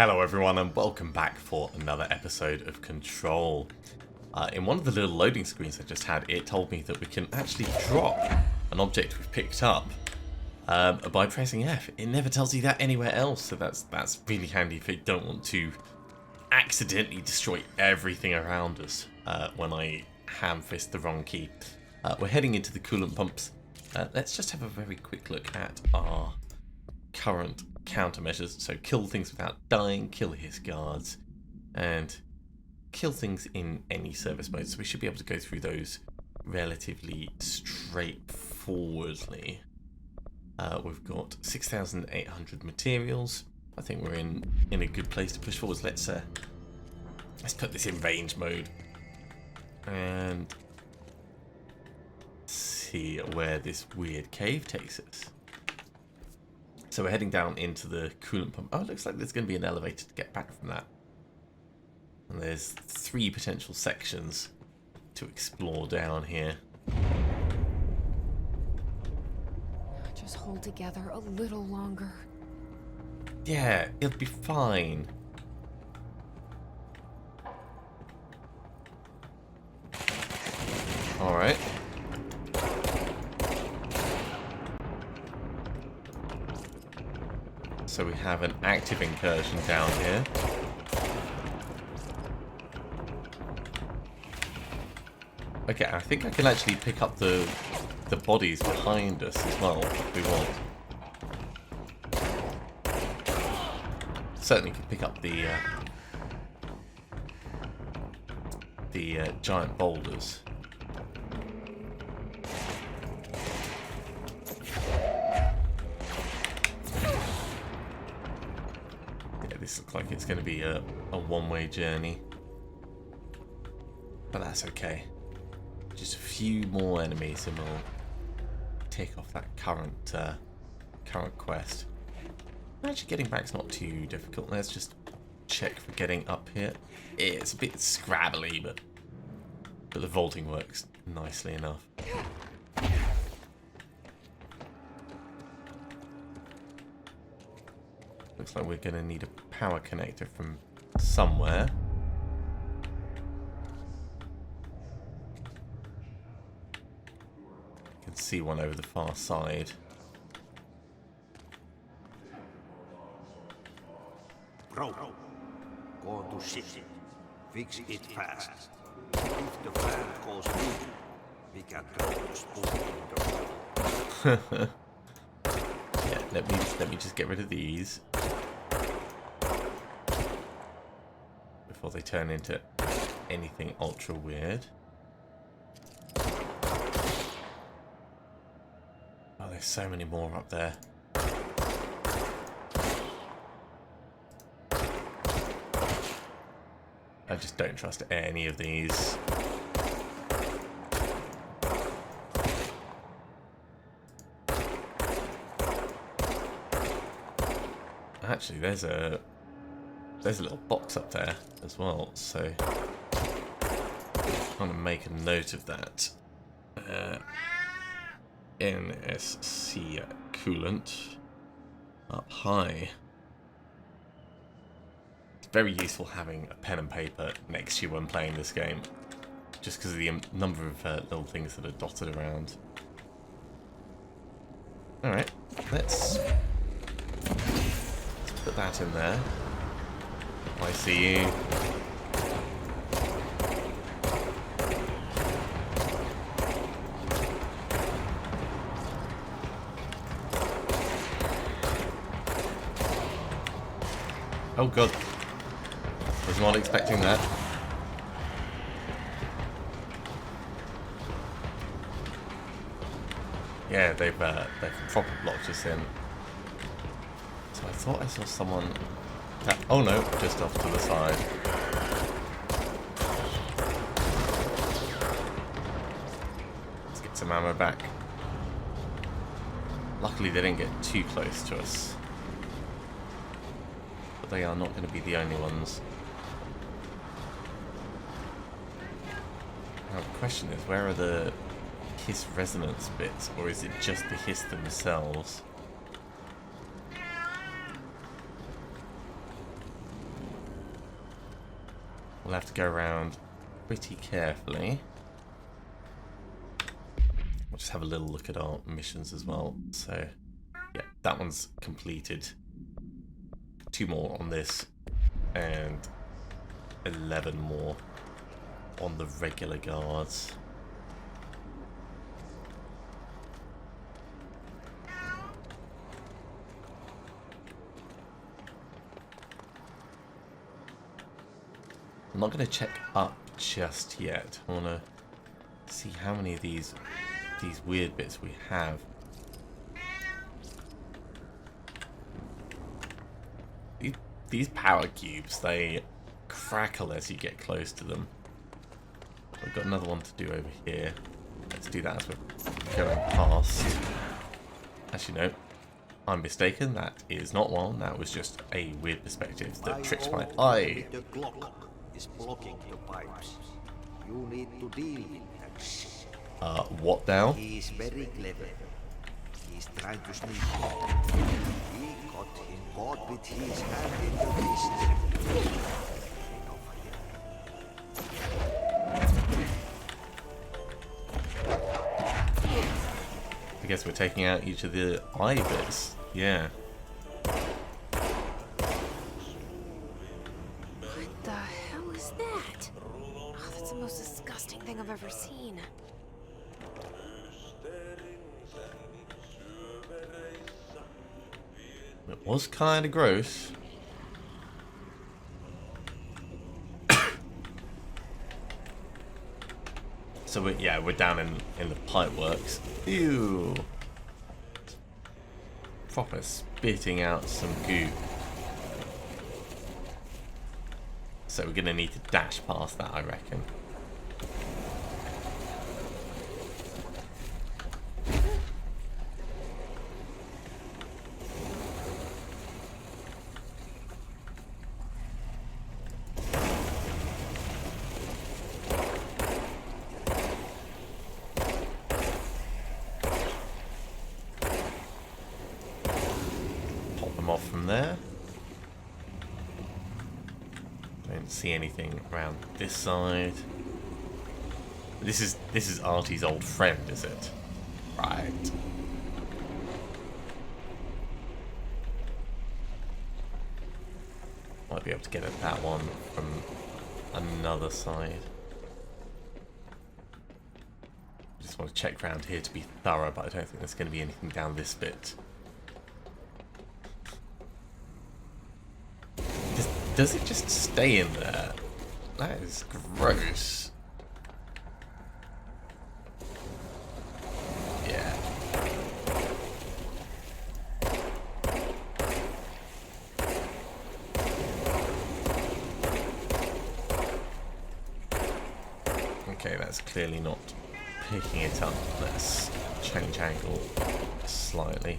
Hello everyone and welcome back for another episode of Control. In one of the little loading screens I just had, it told me that we can actually drop an object we've picked up by pressing F. It never tells you that anywhere else, so that's really handy if you don't want to accidentally destroy everything around us when I ham-fist the wrong key. We're heading into the coolant pumps. Let's just have a very quick look at our current countermeasures. So kill things without dying, kill his guards, and kill things in any service mode. So we should be able to go through those relatively straightforwardly. We've got 6,800 materials. I think we're in a good place to push forwards. Let's put this in range mode and see where this weird cave takes us. So we're heading down into the coolant pump. Oh, it looks like there's going to be an elevator to get back from that. And there's 3 potential sections to explore down here. Just hold together a little longer. Yeah, it'll be fine. Alright. So we have an active incursion down here. Okay, I think I can actually pick up the bodies behind us as well, if we want. Certainly could pick up the giant boulders. This looks like it's going to be a one-way journey, but that's okay. Just a few more enemies and we'll take off that current quest. Actually, getting back's not too difficult. Let's just check for getting up here. It's a bit scrabbly, but the vaulting works nicely enough. Looks like we're going to need a power connector from somewhere. You can see one over the far side. Bro, go to shit. Fix it fast. If the fan goes weak, we can throw the spoon in the road. Yeah, let me just get rid of these before they turn into anything ultra weird. Oh, there's so many more up there. I just don't trust any of these. Actually, there's a little box up there as well, so I'm going to make a note of that. NSC coolant up high. It's very useful having a pen and paper next to you when playing this game, just because of the number of little things that are dotted around. Alright, let's put that in there. I see you. Oh god. Was not expecting that. Yeah, they've proper blocked us in. So I thought I saw someone. Oh no, just off to the side. Let's get some ammo back. Luckily they didn't get too close to us. But they are not going to be the only ones. Now the question is, where are the hiss resonance bits, or is it just the hiss themselves? we'll have to go around pretty carefully. We'll just have a little look at our missions as well. So, yeah, that one's completed. 2 more on this, and 11 more on the regular guards. I'm not going to check up just yet. I want to see how many of these weird bits we have. These power cubes, they crackle as you get close to them. We've got another one to do over here. Let's do that as we're going past. Actually, no. I'm mistaken. That is not one. That was just a weird perspective that tricked my eye. The clock is blocking the pipes. You need to deal with that. What now? He is very clever. He's trying to sneak. He got him caught with his hand in the mist. I guess we're taking out each of the eye bits. Yeah. What the hell is that? Oh, that's the most disgusting thing I've ever seen. It was kind of gross. So we're down in the pipe works. Ew. Proper spitting out some goo. So we're gonna need to dash past that, I reckon. Off from there. Don't see anything around this side. This is Artie's old friend, is it? Right. Might be able to get at that one from another side. Just want to check around here to be thorough, but I don't think there's going to be anything down this bit. Does it just stay in there? That is gross. Yeah. Okay, that's clearly not picking it up. Let's change angle slightly.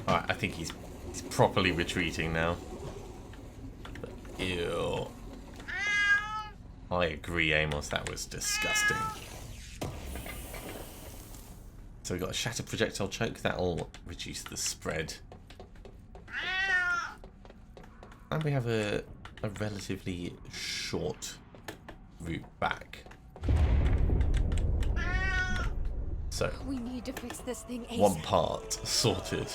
Alright, I think he's properly retreating now. But, ew. I agree, Amos, that was disgusting. So we've got a shattered projectile choke, that'll reduce the spread. And we have a relatively short route back. So, We need to fix this thing ASAP. one part sorted.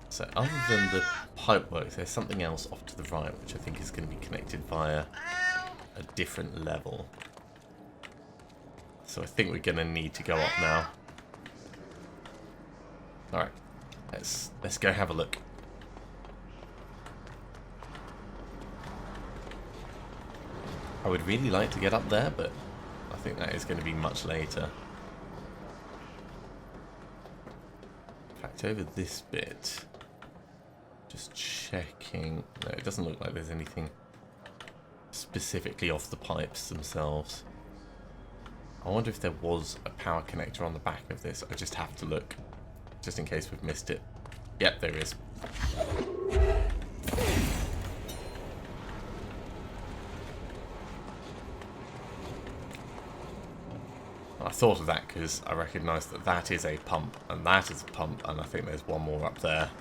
So other than the pipework, there's something else off to the right, which I think is going to be connected via a different level. So I think we're going to need to go up now. Alright, let's go have a look. I would really like to get up there, but I think that is going to be much later. In fact, over this bit, just checking. No, it doesn't look like there's anything specifically off the pipes themselves. I wonder if there was a power connector on the back of this. I just have to look, just in case we've missed it. Yep, there is. I thought of that because I recognised that that is a pump, and that is a pump, and I think there's one more up there.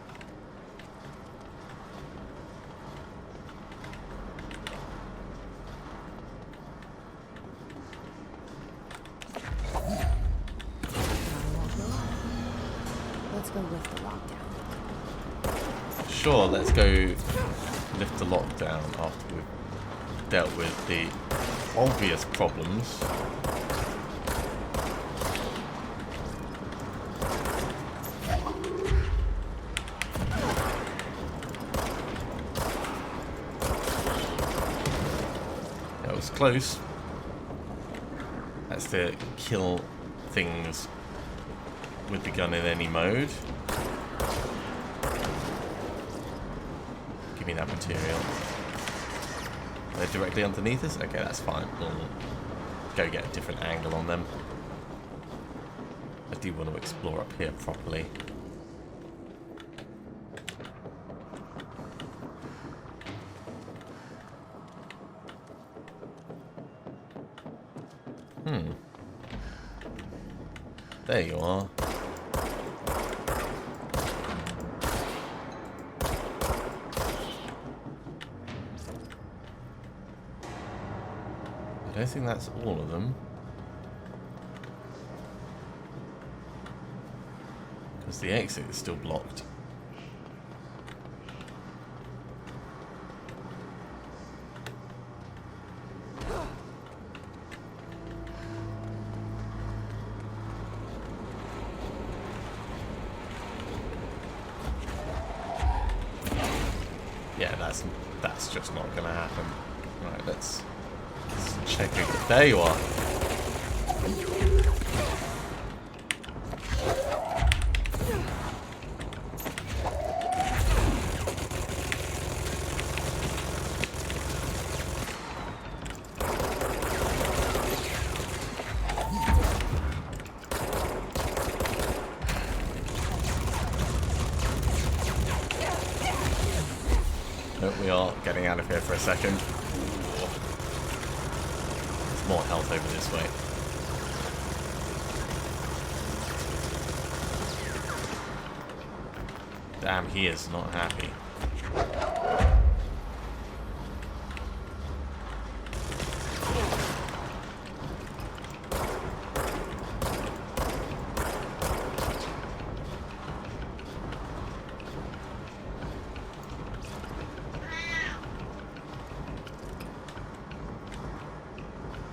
Let's go lift the lockdown. Sure, let's go lift the lockdown after we've dealt with the obvious problems. That was close. That's to kill things with the gun in any mode. Give me that material. They're directly underneath us? Okay, that's fine. We'll go get a different angle on them. I do want to explore up here properly. There you are. I don't think that's all of them. Because the exit is still blocked. Yeah, that's just not gonna happen. Right, let's check it. There you are. Nope, we are getting out of here for a second. There's more health over this way. Damn, he is not happy.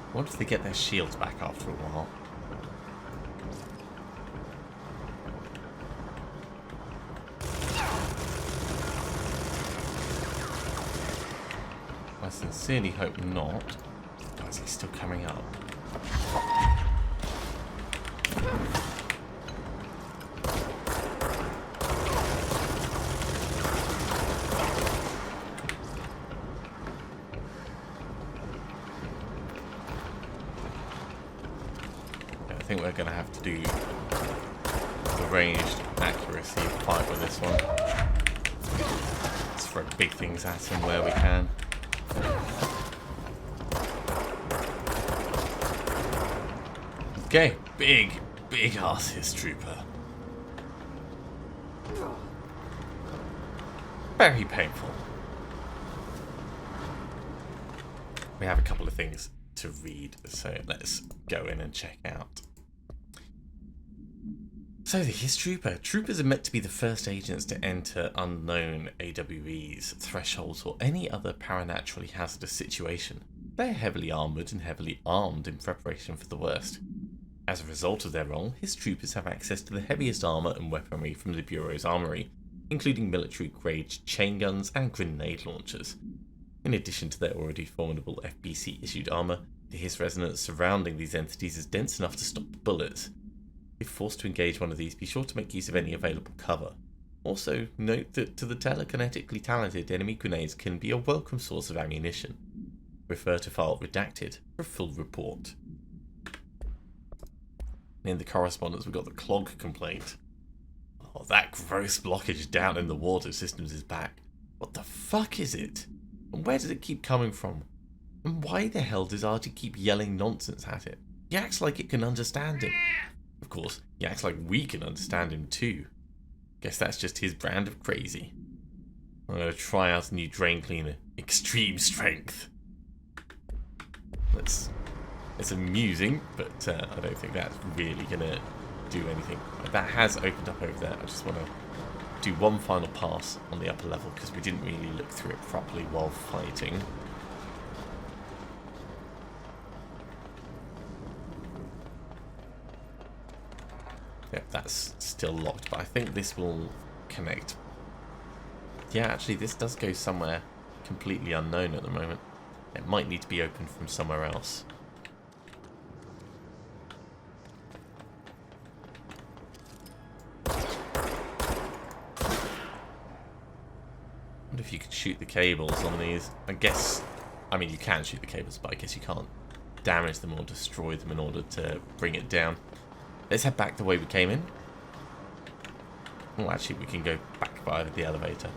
I wonder if they get their shields back after a while. I sincerely hope not. Oh, is he still coming up? I think we're going to have to do the ranged accuracy fight with this one. Let's throw big things at him where we can. Okay, big ass his trooper. Very painful. We have a couple of things to read, so let's go in and check out. So the His Trooper. Troopers are meant to be the first agents to enter unknown AWEs, thresholds, or any other paranaturally hazardous situation. They are heavily armoured and heavily armed in preparation for the worst. As a result of their role, His Troopers have access to the heaviest armour and weaponry from the Bureau's armoury, including military-grade chain guns and grenade launchers. In addition to their already formidable FBC-issued armour, the His resonance surrounding these entities is dense enough to stop bullets. If forced to engage one of these, be sure to make use of any available cover. Also, note that to the telekinetically talented, enemy grenades can be a welcome source of ammunition. Refer to file redacted for a full report. In the correspondence, we've got the clog complaint. Oh, that gross blockage down in the water systems is back. What the fuck is it? And where does it keep coming from? And why the hell does Archie keep yelling nonsense at it? He acts like it can understand him. Of course, he acts like we can understand him too. Guess that's just his brand of crazy. I'm going to try out a new drain cleaner. Extreme strength. It's amusing, but I don't think that's really going to do anything. That has opened up over there. I just want to do one final pass on the upper level because we didn't really look through it properly while fighting. Yep, that's still locked, but I think this will connect. Yeah, actually, this does go somewhere completely unknown at the moment. It might need to be opened from somewhere else. I wonder if you could shoot the cables on these. I mean, you can shoot the cables, but I guess you can't damage them or destroy them in order to bring it down. Let's head back the way we came in. Oh, actually, we can go back via the elevator.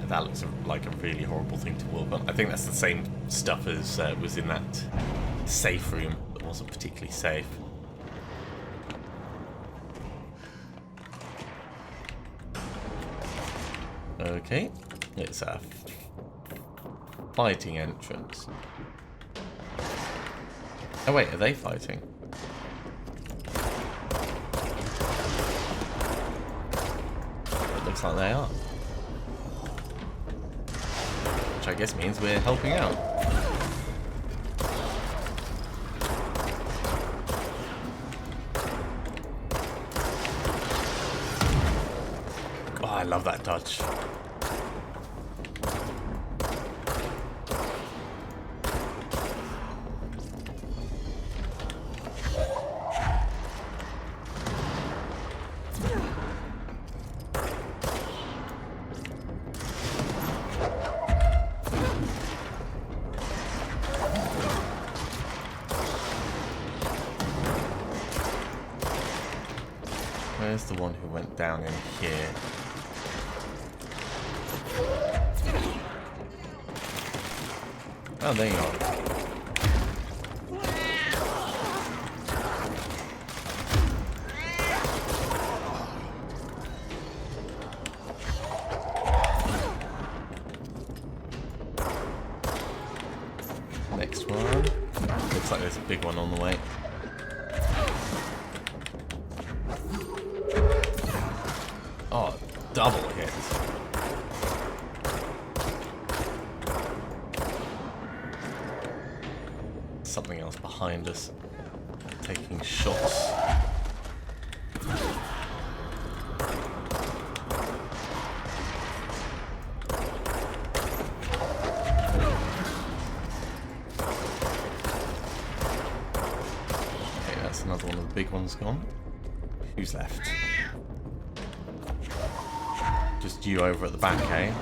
That looks like a really horrible thing to work on. I think that's the same stuff as was in that safe room that wasn't particularly safe. Okay, it's a fighting entrance. Oh wait, are they fighting? It looks like they are. Which I guess means we're helping out. Oh, I love that touch. Where's the one who went down in here? Oh, there you are. Next one. Looks like there's a big one on the way. Oh, double hit. Something else behind us. Taking shots. Okay, that's another one of the big ones gone. Who's left? Just you over at the back, eh?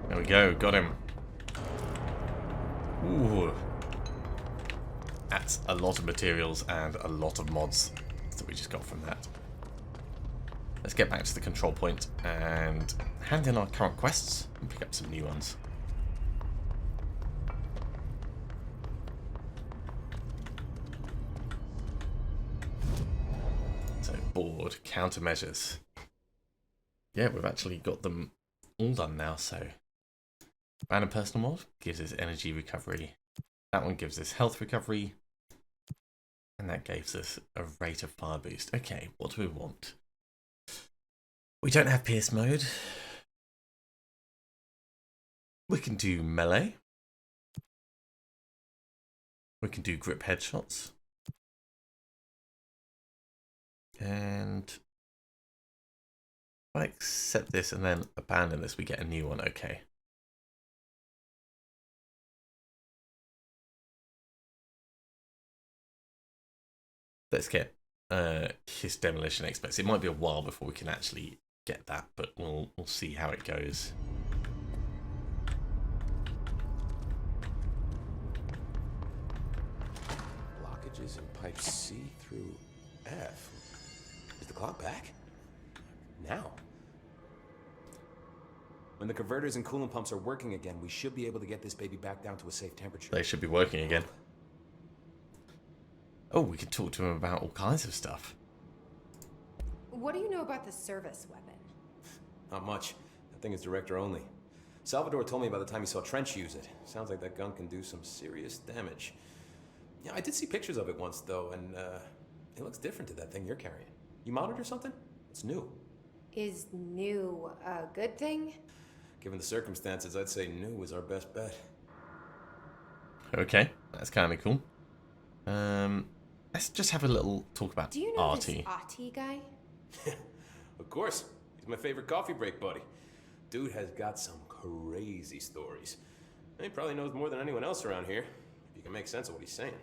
There we go, got him. Ooh. That's a lot of materials and a lot of mods that we just got from that. Let's get back to the control point and hand in our current quests and pick up some new ones. So, board, countermeasures. Yeah, we've actually got them all done now, so. Random personal mod gives us energy recovery. That one gives us health recovery. And that gives us a rate of fire boost. Okay, what do we want? We don't have pierce mode. We can do melee. We can do grip headshots. And I accept this and then abandon this, we get a new one. Okay. Let's get his demolition experts. It might be a while before we can actually get that, but we'll see how it goes. Blockages in pipe C through F. Is the clock back? Now? When the converters and coolant pumps are working again, we should be able to get this baby back down to a safe temperature. They should be working again. Oh, we could talk to him about all kinds of stuff. What do you know about the service weapon? Not much. That thing is director only. Salvador told me about the time he saw Trench use it. Sounds like that gun can do some serious damage. Yeah, I did see pictures of it once, though, and it looks different to that thing you're carrying. You mounted or something? It's new. Is new a good thing? Given the circumstances, I'd say new is our best bet. Okay, that's kind of cool. Let's just have a little talk about Do you know Artie. this Artie guy? Of course. He's my favorite coffee break buddy. Dude has got some crazy stories. And he probably knows more than anyone else around here, if you can make sense of what he's saying.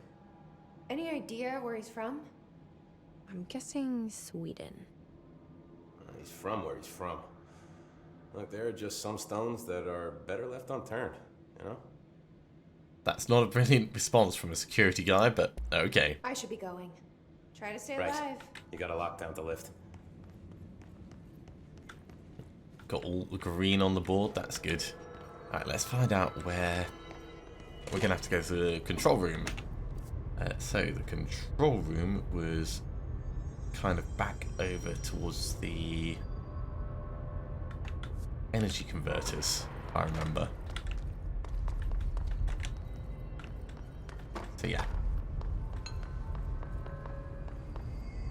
Any idea where he's from? I'm guessing Sweden. He's from where he's from. Look, there are just some stones that are better left unturned, you know? That's not a brilliant response from a security guy, but okay. I should be going. Try to stay Right. alive. You got a lockdown to lift. Got all the green on the board, that's good. Alright, let's find out where... We're going to have to go to the control room. So the control room was kind of back over towards the energy converters, if I remember. So yeah.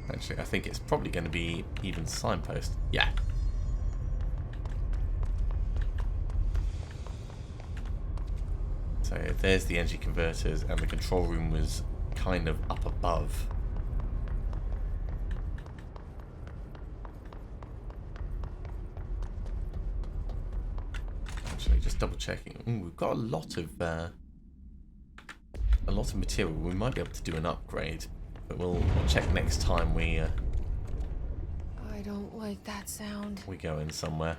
Actually, I think it's probably going to be even signpost. Yeah. So there's the energy converters, and the control room was kind of up above. Actually, just double checking. Ooh, we've got a lot of material. We might be able to do an upgrade, but we'll check next time we I don't like that sound. we go in somewhere.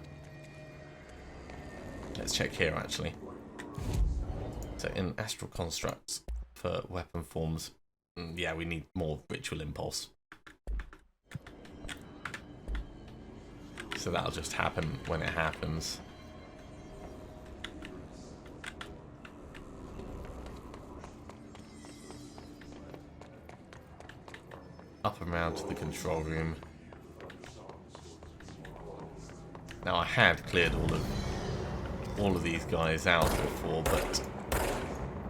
Let's check here actually. So in astral constructs for weapon forms, yeah, we need more ritual impulse. So that'll just happen when it happens. Up and round to the control room. Now I had cleared all of these guys out before, but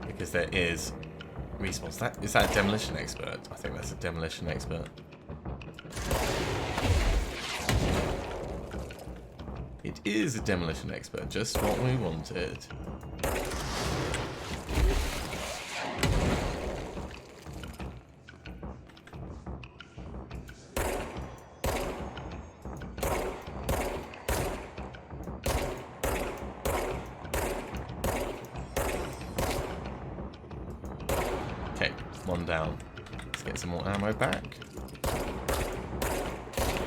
because there is respawns. Is that a demolition expert? I think that's a demolition expert. It is a demolition expert, just what we wanted. Okay, one down. Let's get some more ammo back.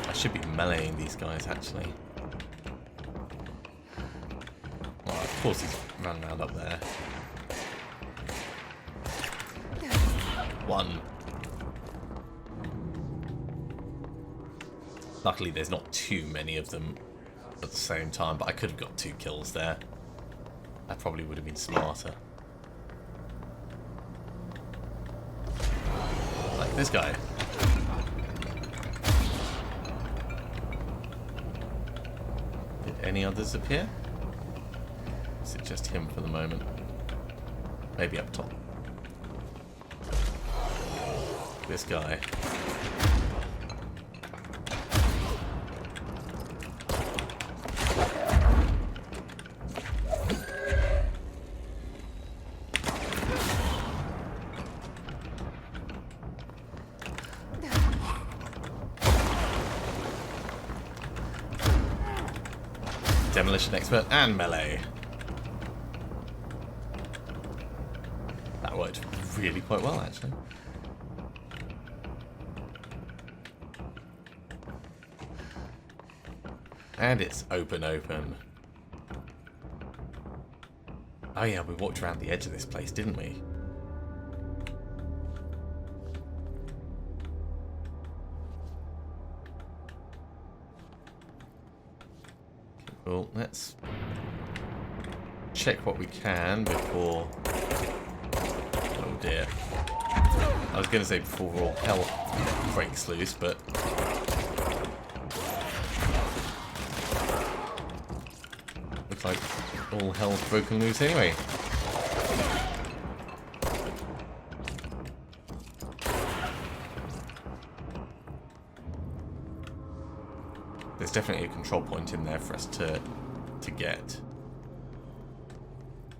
I should be meleeing these guys actually. Well, of course he's running around up there. One. Luckily there's not too many of them at the same time, but I could have got 2 kills there. That probably would have been smarter. Like this guy. Did any others appear? Is it just him for the moment? Maybe up top. This guy. demolition expert and melee. That worked really quite well, actually. And it's open. Oh yeah, we walked around the edge of this place, didn't we? Okay, well, let's check what we can before... Oh dear. I was going to say before all hell breaks loose, but... Looks like all hell's broken loose anyway. There's definitely a control point in there for us to get.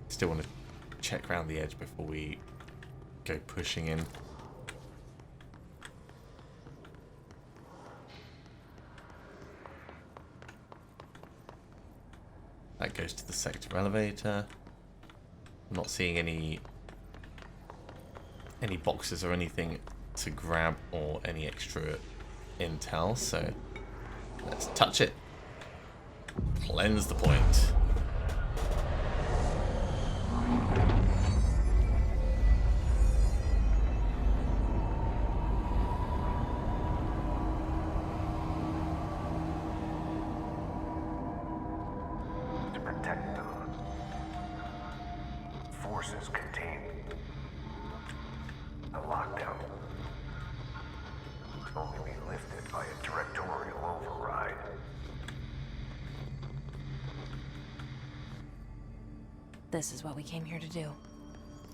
Still want to check around the edge before we go pushing in. That goes to the sector elevator. I'm not seeing any boxes or anything to grab or any extra intel, so let's touch it. Cleanse the point. Protect them. Forces contained. A lockdown can only be lifted by a directorial override. This is what we came here to do.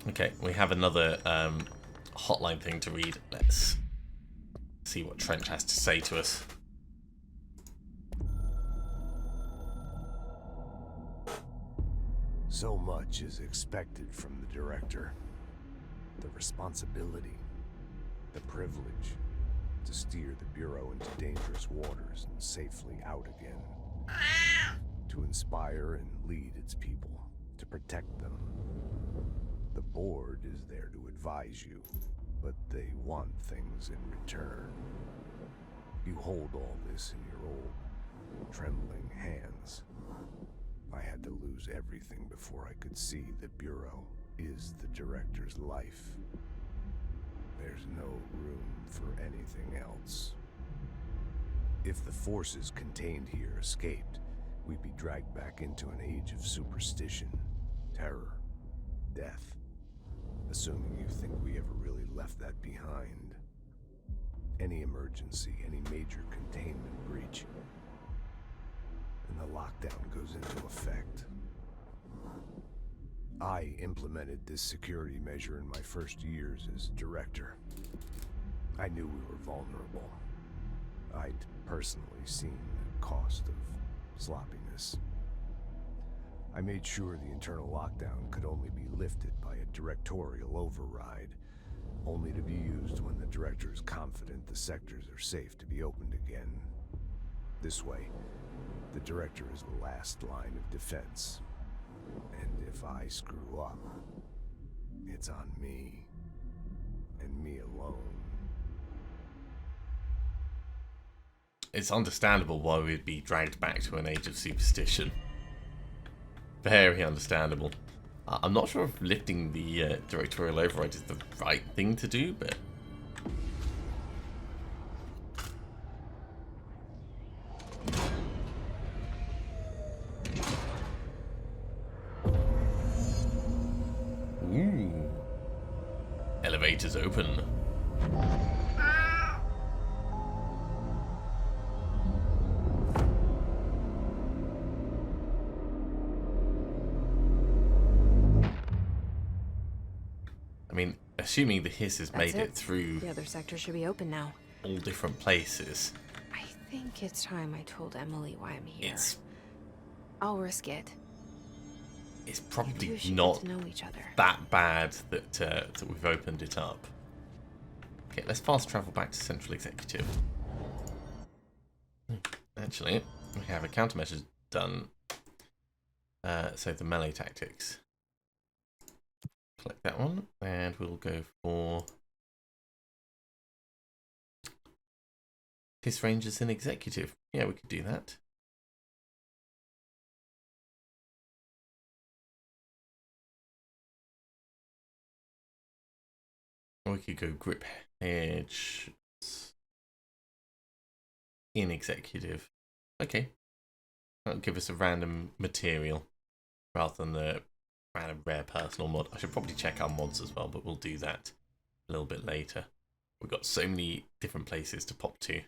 Okay, we have another hotline thing to read. Let's see what Trench has to say to us. So much is expected from the director. The responsibility, the privilege to steer the Bureau into dangerous waters and safely out again. To inspire and lead its people, to protect them. The board is there to advise you, but they want things in return. You hold all this in your old, trembling hands. I had to lose everything before I could see the Bureau is the director's life. There's no room for anything else. If the forces contained here escaped, we'd be dragged back into an age of superstition, terror, death. Assuming you think we ever really left that behind. Any emergency, any major containment breach, and the lockdown goes into effect. I implemented this security measure in my first years as director. I knew we were vulnerable. I'd personally seen the cost of sloppiness. I made sure the internal lockdown could only be lifted by a directorial override, only to be used when the director is confident the sectors are safe to be opened again. This way, the director is the last line of defense. And if I screw up, it's on me, and me alone. It's understandable why we'd be dragged back to an age of superstition. Very understandable. I'm not sure if lifting the directorial override is the right thing to do, but... Ooh. Elevator's open. I mean, assuming the hiss has made it through The other sector should be open now. all different places, I think it's time I told Emily why I'm here. it's I'll risk it. probably We should not get to know each other. that bad that that we've opened it up. Okay, let's fast travel back to Central Executive. Actually, we have a countermeasures done. So the melee tactics. Click that one, and we'll go for Piss Rangers in Executive. Yeah, we could do that. Or we could go Grip Edge in Executive. Okay. That'll give us a random material rather than the random rare personal mod. I should probably check our mods as well, but we'll do that a little bit later. We've got so many different places to pop to.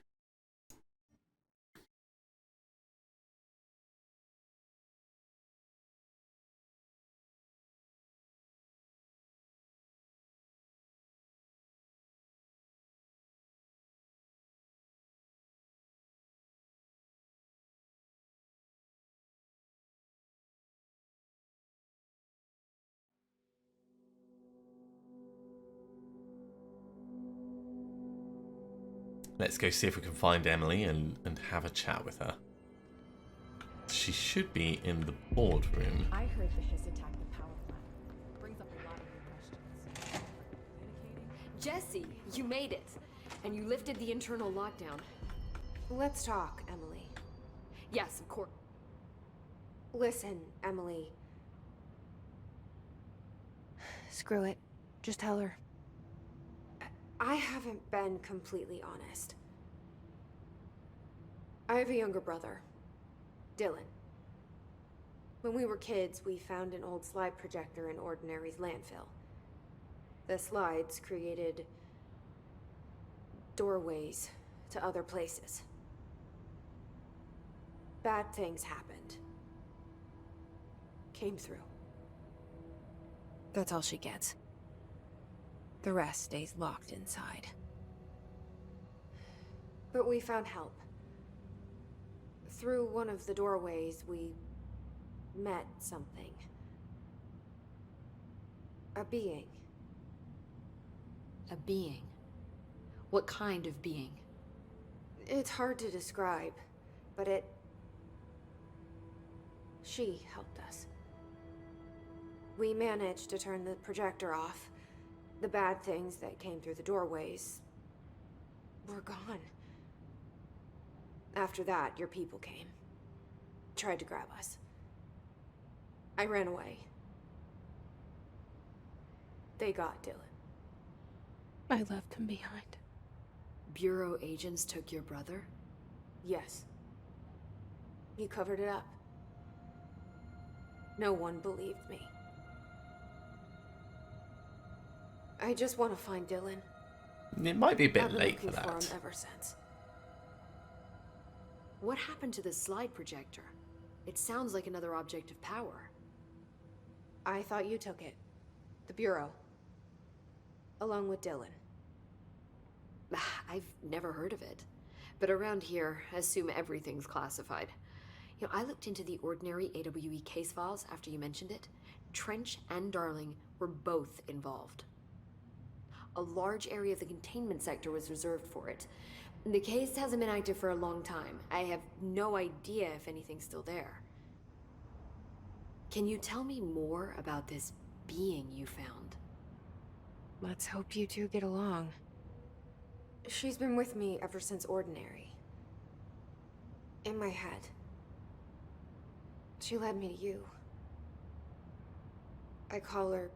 Let's go see if we can find Emily and have a chat with her. She should be in the boardroom. I heard the Hiss attacked the power plant. Brings up a lot of new questions. Jesse, you made it. And you lifted the internal lockdown. Let's talk, Emily. Yes, of course. Listen, Emily. Screw it. Just tell her. I haven't been completely honest. I have a younger brother, Dylan. When we were kids, we found an old slide projector in Ordinary's landfill. The slides created doorways to other places. Bad things happened. Came through. That's all she gets. The rest stays locked inside. But we found help. Through one of the doorways, we met something. A being. A being. What kind of being? It's hard to describe, but she helped us. We managed to turn the projector off. The bad things that came through the doorways were gone. After that, your people came. Tried to grab us. I ran away. They got Dylan. I left him behind. Bureau agents took your brother? Yes. You covered it up. No one believed me. I just want to find Dylan. It might be a bit I've been late for looking for that. him ever since. What happened to the slide projector? It sounds like another object of power. I thought you took it. The Bureau. Along with Dylan. I've never heard of it. But around here, I assume everything's classified. You know, I looked into the Ordinary AWE case files after you mentioned it. Trench and Darling were both involved. A large area of the containment sector was reserved for it. The case hasn't been active for a long time. I have no idea if anything's still there. Can you tell me more about this being you found? Let's hope you two get along. She's been with me ever since Ordinary. In my head. She led me to you. I call her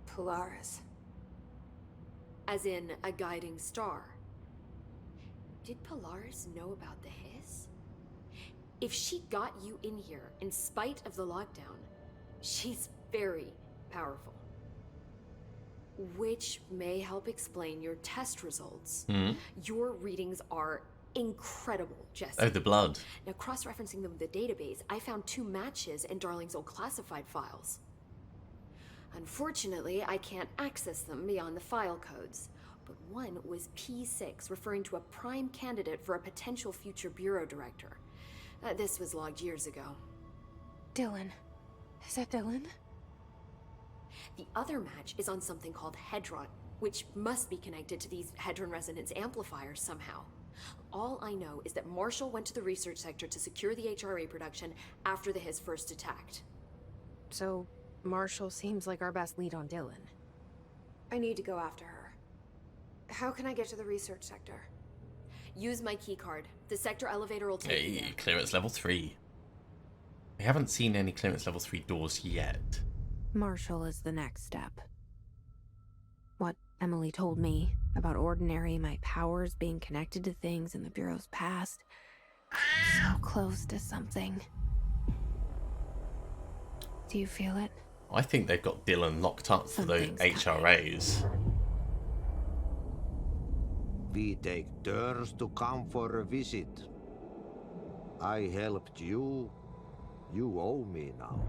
Polaris. As in a guiding star. Did Polaris know about the Hiss? If she got you in here in spite of the lockdown, she's very powerful. Which may help explain your test results. Your readings are incredible, Jesse. Oh, the blood. Now, cross-referencing them with the database, I found 2 matches in Darling's old classified files. Unfortunately, I can't access them beyond the file codes. But one was P6, referring to a prime candidate for a potential future bureau director. This was logged years ago. Dylan. Is that Dylan? The other match is on something called Hedron, which must be connected to these Hedron resonance amplifiers somehow. All I know is that Marshall went to the research sector to secure the HRA production after the Hiss first attacked. So, Marshall seems like our best lead on Dylan. I need to go after her. How can I get to the research sector? Use my key card. The sector elevator will take you Hey, there. clearance level 3. We haven't seen any clearance level 3 doors yet. Marshall is the next step. What Emily told me about Ordinary, my powers being connected to things in the Bureau's past. So close to something. Do you feel it? I think they've got Dylan locked up for those Something's HRAs. We take turns to come for a visit. I helped you. You owe me now.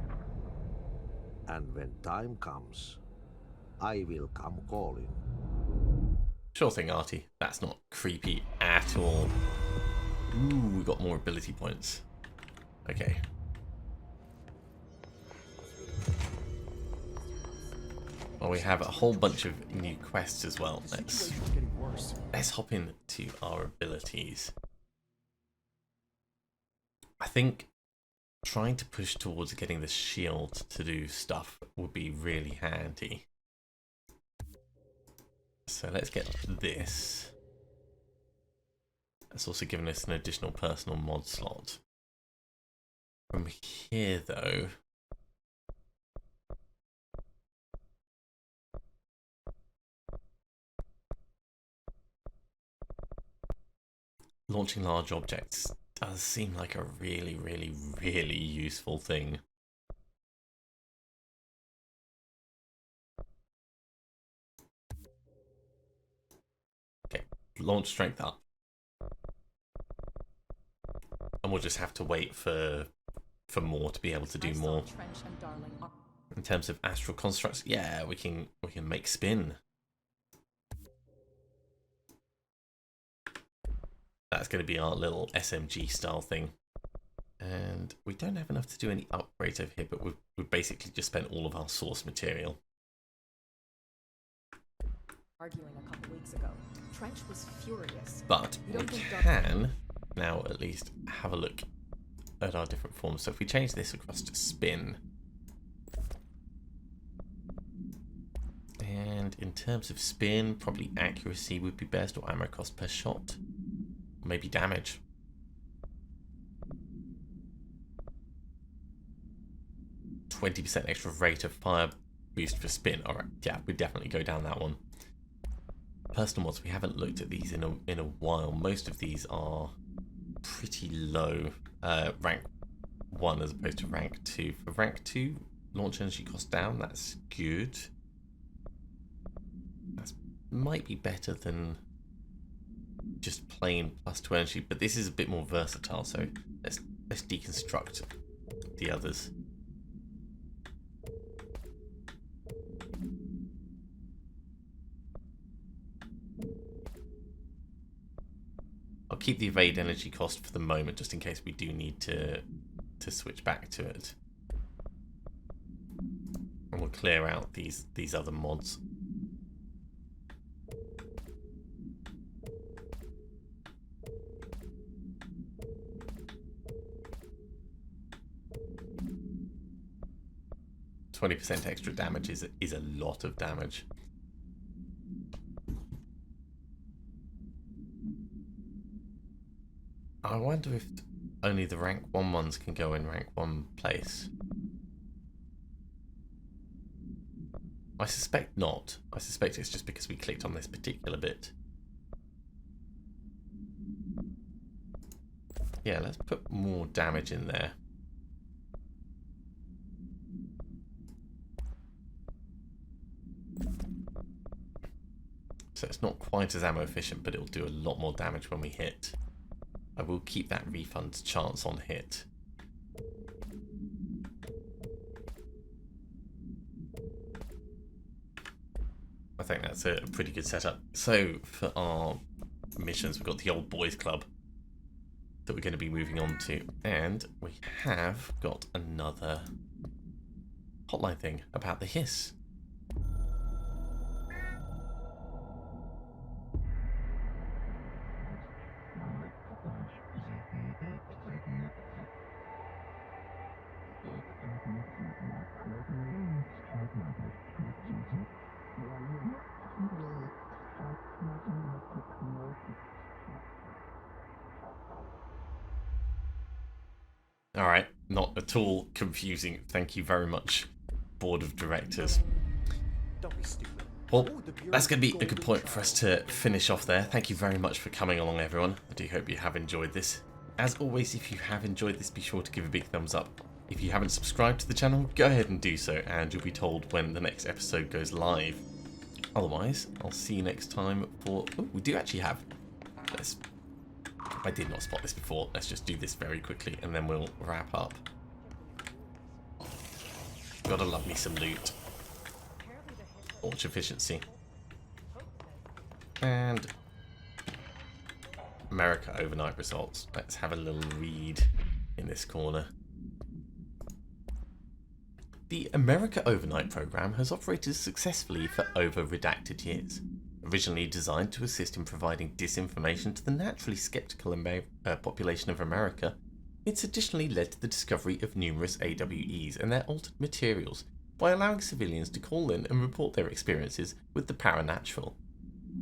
And when time comes, I will come calling. Sure thing, Artie. That's not creepy at all. Ooh, we got more ability points. Okay. Well, we have a whole bunch of new quests as well. Let's hop into our abilities. I think trying to push towards getting the shield to do stuff would be really handy. So let's get this. It's also given us an additional personal mod slot. From here, though, launching large objects does seem like a really, really, really useful thing. Okay, launch strength up. And we'll just have to wait for more to be able to do more. Trench and Darling are In terms of astral constructs, yeah, we can make spin. That's going to be our little SMG style thing. And we don't have enough to do any upgrades over here, but we've basically just spent all of our source material. arguing a couple weeks ago. Trench was furious. But You we don't think can now at least have a look at our different forms. So if we change this across to spin, and in terms of spin, probably accuracy would be best, or ammo cost per shot, or maybe damage. %20 extra rate of fire boost for spin. All right, yeah, we'd definitely go down that one. Personal mods, we haven't looked at these in a while. Most of these are pretty low, rank 1 as opposed to rank 2. For rank 2, launch energy cost down, that's good. That might be better than just plain +2 energy, but this is a bit more versatile, so let's deconstruct the others. I'll keep the evade energy cost for the moment, just in case we do need to switch back to it. And we'll clear out these other mods. %20 extra damage is a lot of damage. I wonder if only the rank 1 ones can go in rank 1 place. I suspect not. I suspect it's just because we clicked on this particular bit. Yeah, let's put more damage in there. So it's not quite as ammo efficient, but it'll do a lot more damage when we hit. I will keep that refund chance on hit. I think that's a pretty good setup. So for our missions, we've got the old boys club that we're going to be moving on to, and we have got another hotline thing about the hiss. Alright, not at all confusing. Thank you very much, Board of Directors. Well, that's going to be a good point for us to finish off there. Thank you very much for coming along, everyone. I do hope you have enjoyed this. As always, if you have enjoyed this, be sure to give a big thumbs up. If you haven't subscribed to the channel, go ahead and do so, and you'll be told when the next episode goes live. Otherwise, I'll see you next time for... Oh, we do actually have... I did not spot this before. Let's just do this very quickly, and then we'll wrap up. Gotta love me some loot. Launch efficiency. And America overnight results. Let's have a little read in this corner. The America Overnight program has operated successfully for over redacted years. Originally designed to assist in providing disinformation to the naturally skeptical population of America, it's additionally led to the discovery of numerous AWEs and their altered materials by allowing civilians to call in and report their experiences with the paranatural.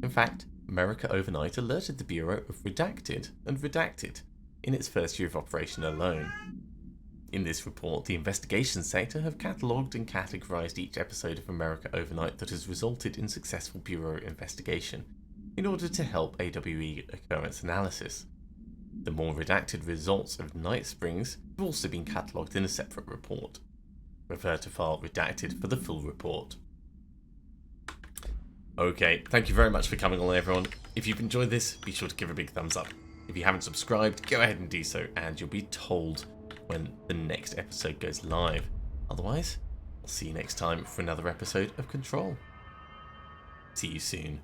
In fact, America Overnight alerted the Bureau of Redacted and Redacted in its first year of operation alone. In this report, the investigation sector have catalogued and categorized each episode of America Overnight that has resulted in successful Bureau investigation, in order to help AWE occurrence analysis. The more redacted results of Night Springs have also been catalogued in a separate report. Refer to file redacted for the full report. Okay, thank you very much for coming along, everyone. If you've enjoyed this, be sure to give a big thumbs up. If you haven't subscribed, go ahead and do so, and you'll be told when the next episode goes live. Otherwise, I'll see you next time for another episode of Control. See you soon.